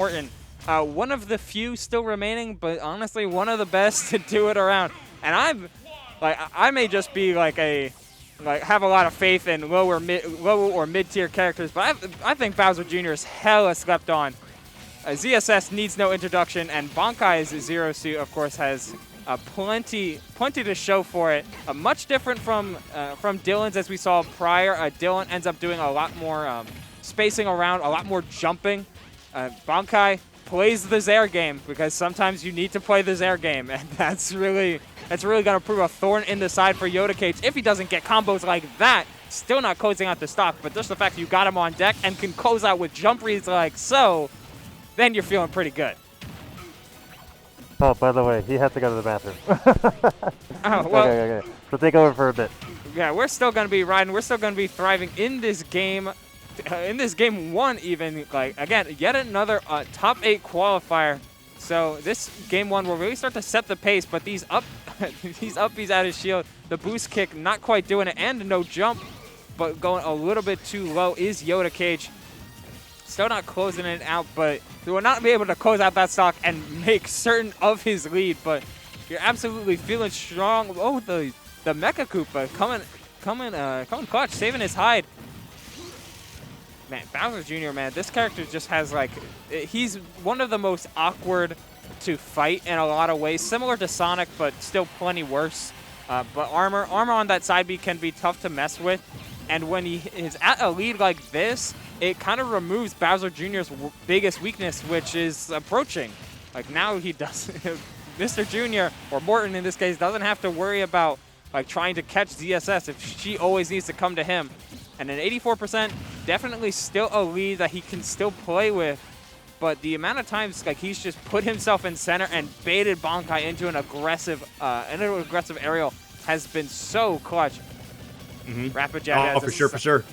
important. One of the few still remaining, but honestly, one of the best to do it around. And I may just be like have a lot of faith in low or mid-tier characters, but I think Bowser Jr. is hella slept on. ZSS needs no introduction, and Bankai's Zero Suit, of course, has plenty to show for it. Much different from Dylan's, as we saw prior. Dylan ends up doing a lot more spacing around, a lot more jumping. Bankai plays the Zair game because sometimes you need to play the Zair game, and that's really going to prove a thorn in the side for Yoda Cage if he doesn't get combos like that. Still not closing out the stock, but just the fact that you got him on deck and can close out with jump reads like so, then you're feeling pretty good. Oh, by the way, he had to go to the bathroom. Oh, well, okay. So take over for a bit. Yeah, we're still going to be riding. We're still going to be thriving in this game. In this game one, even, like, again, yet another top 8 qualifier. So this game one will really start to set the pace, but these these upbeats out of shield, the boost kick not quite doing it, and no jump, but going a little bit too low is Yoda Cage. Still not closing it out, but he will not be able to close out that stock and make certain of his lead, but you're absolutely feeling strong. Oh, the Mecha Koopa coming clutch, saving his hide. Man, Bowser Jr., man, this character just has, like, he's one of the most awkward to fight in a lot of ways. Similar to Sonic, but still plenty worse. But armor on that side B can be tough to mess with. And when he is at a lead like this, it kind of removes Bowser Jr.'s biggest weakness, which is approaching. Like, now he does. Mr. Jr., or Morton in this case, doesn't have to worry about, like, trying to catch ZSS if she always needs to come to him. And an 84%, definitely still a lead that he can still play with. But the amount of times, like, he's just put himself in center and baited Bankai into an aggressive aerial has been so clutch. Rapid jab. Oh, for sure.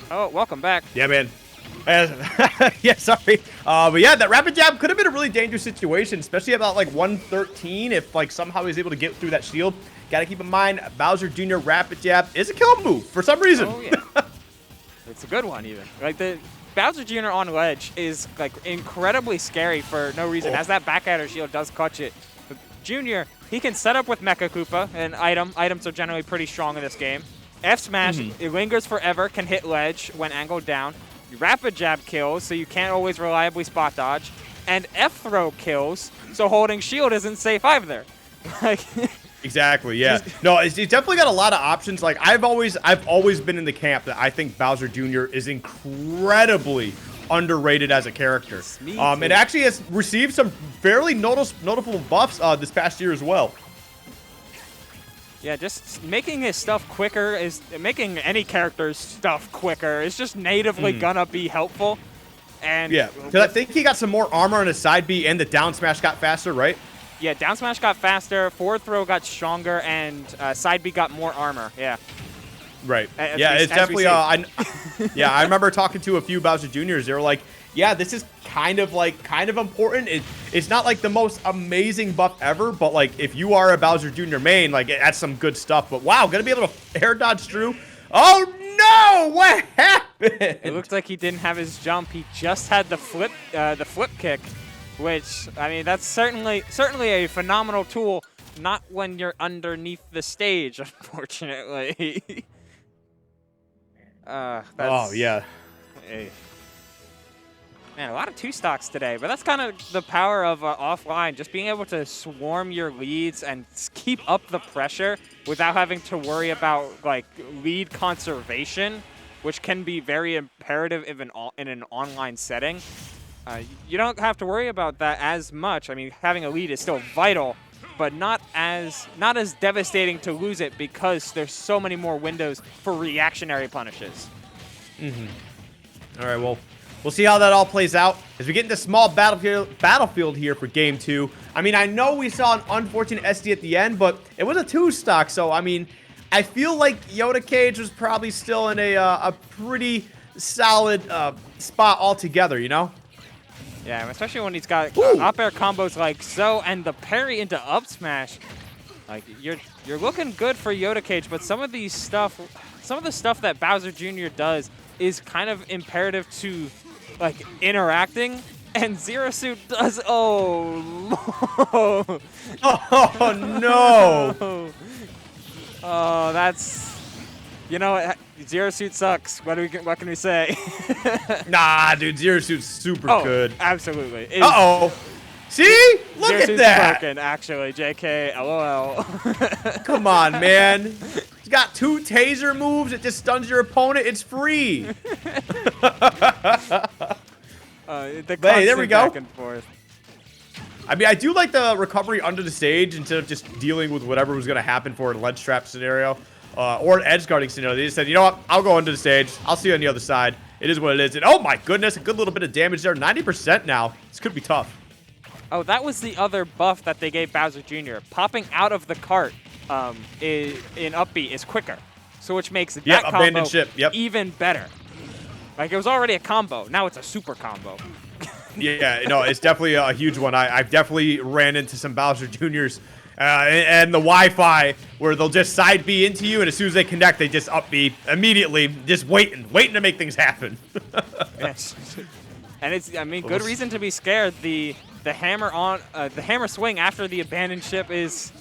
Oh, welcome back. Yeah, man. Yeah, sorry. But yeah, that rapid jab could have been a really dangerous situation, especially about like 113 if like somehow he's able to get through that shield. Got to keep in mind, Bowser Jr. rapid jab is a kill move for some reason. Oh, yeah. It's a good one, even. Like, the Bowser Jr. on ledge is, like, incredibly scary for no reason, as that back adder shield does clutch it. But Jr., he can set up with Mecha Koopa, an item. Items are generally pretty strong in this game. F smash, it lingers forever, can hit ledge when angled down. Rapid jab kills, so you can't always reliably spot dodge. And F throw kills, so holding shield isn't safe either. Like, exactly, yeah. No, he's definitely got a lot of options. Like, I've always been in the camp that I think Bowser Jr. is incredibly underrated as a character. It actually has received some fairly notable buffs this past year as well. Yeah, just making his stuff quicker is making any character's stuff quicker. It's just natively gonna be helpful. And yeah, because I think he got some more armor on his side B, and the down smash got faster, right? Yeah, down smash got faster, forward throw got stronger, and side B got more armor. Yeah. Right. Yeah, it's definitely. Yeah, I remember talking to a few Bowser Juniors. They were like, "Yeah, this is kind of important. It's not like the most amazing buff ever, but like if you are a Bowser Jr. main, like that's some good stuff. But wow, gonna be able to air dodge through. Oh no! What happened? It looked like he didn't have his jump. He just had the flip kick, which, I mean, that's certainly a phenomenal tool. Not when you're underneath the stage, unfortunately. Oh yeah. Man, a lot of 2 stocks today, but that's kind of the power of offline, just being able to swarm your leads and keep up the pressure without having to worry about, like, lead conservation, which can be very imperative in an online setting. You don't have to worry about that as much. I mean, having a lead is still vital, but not as devastating to lose it because there's so many more windows for reactionary punishes. All right, well, we'll see how that all plays out as we get into small battlefield here for game 2. I mean, I know we saw an unfortunate SD at the end, but it was a 2 stock, so I mean, I feel like Yoda Cage was probably still in a pretty solid spot altogether, you know? Yeah, especially when he's got up air combos like so, and the parry into up smash. Like, you're looking good for Yoda Cage, but some of the stuff that Bowser Jr. does is kind of imperative to, like, interacting And Zero Suit does. Oh, Oh, no. Oh, that's. You know what? Zero Suit sucks. What can we say? Nah, dude, Zero Suit's super good. Absolutely. Uh-oh. See? Look Zero at Suit's that. broken, actually. JK, LOL. Come on, man. He's got 2 taser moves. It just stuns your opponent. It's free. The Hey, there we go. Back and forth. I mean, I do like the recovery under the stage instead of just dealing with whatever was going to happen for a ledge trap scenario or an edge guarding scenario. They just said, you know what? I'll go under the stage. I'll see you on the other side. It is what it is. And oh my goodness, a good little bit of damage there. 90% now. This could be tough. Oh, that was the other buff that they gave Bowser Jr. Popping out of the cart in up B is quicker, so which makes that combo even better. Like, it was already a combo. Now it's a super combo. Yeah, no, it's definitely a huge one. I've definitely ran into some Bowser Jr.'s and the Wi-Fi where they'll just side B into you, and as soon as they connect, they just up B immediately, just waiting to make things happen. Yes. And it's, I mean, good reason to be scared. The hammer swing after the abandoned ship is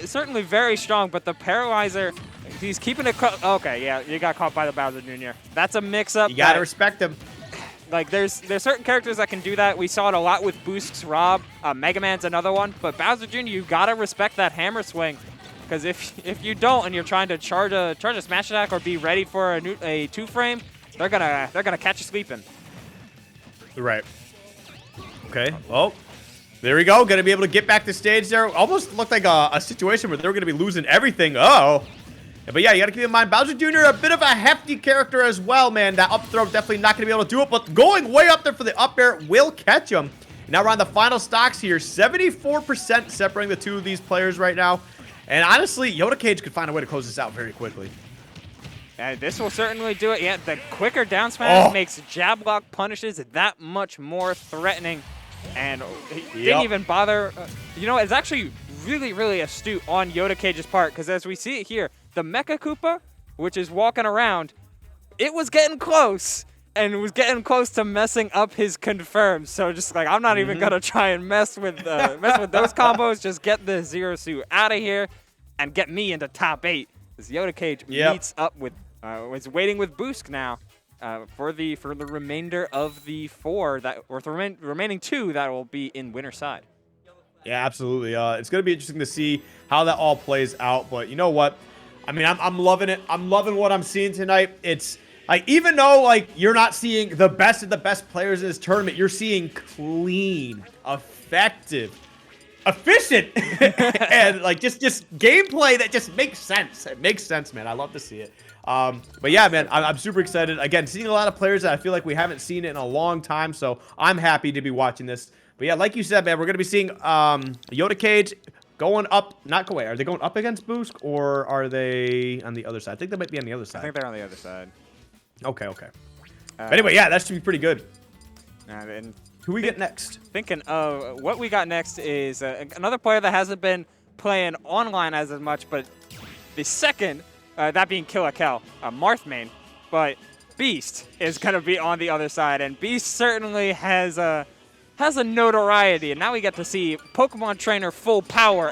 certainly very strong, but the paralyzer, he's keeping it. Okay, yeah, you got caught by the Bowser Jr. That's a mix-up. You gotta respect him. Like, there's certain characters that can do that. We saw it a lot with Boosk's Rob. Mega Man's another one. But Bowser Jr., you gotta respect that hammer swing, because if you don't and you're trying to charge a smash attack or be ready for a 2-frame, they're gonna catch you sleeping. Right. Okay. Well, there we go. Gonna be able to get back to stage there. Almost looked like a situation where they were gonna be losing everything. Uh-oh. But yeah, you gotta keep in mind, Bowser Jr., a bit of a hefty character as well, man. That up throw definitely not gonna be able to do it, but going way up there for the up air will catch him. Now we're on the final stocks here. 74% separating the two of these players right now. And honestly, Yoda Cage could find a way to close this out very quickly. This will certainly do it. Yeah, the quicker down smash makes jab lock punishes that much more threatening. And he didn't even bother. You know, it's actually really, really astute on Yoda Cage's part, because as we see it here, the Mecha Koopa, which is walking around, it was getting close, and it was getting close to messing up his confirms. So just like, I'm not even gonna try and mess with those combos. Just get the Zero Suit out of here and get me into top 8. This Yoda Cage meets up with is waiting with Boosk now for the remainder of the 4 or the remaining 2 that will be in winner side. Yeah, absolutely. It's gonna be interesting to see how that all plays out. But you know what? I mean, I'm loving it. I'm loving what I'm seeing tonight. It's like, even though like you're not seeing the best of the best players in this tournament, you're seeing clean, effective, efficient, and like just gameplay that just makes sense. It makes sense, man. I love to see it. But yeah, man, I'm super excited. Again, seeing a lot of players that I feel like we haven't seen it in a long time, so I'm happy to be watching this. But yeah, like you said, man, we're gonna be seeing Yoda Cage going up, not go away. Are they going up against Boosk, or are they on the other side? I think they might be on the other side. I think they're on the other side. Okay, okay. Anyway, yeah, that should be pretty good. And who we get next? Thinking of what we got next is another player that hasn't been playing online as much, but the second, that being Kill a Kel, Marthmain, but Beast is going to be on the other side, and Beast certainly has a notoriety, and now we get to see Pokemon Trainer full power.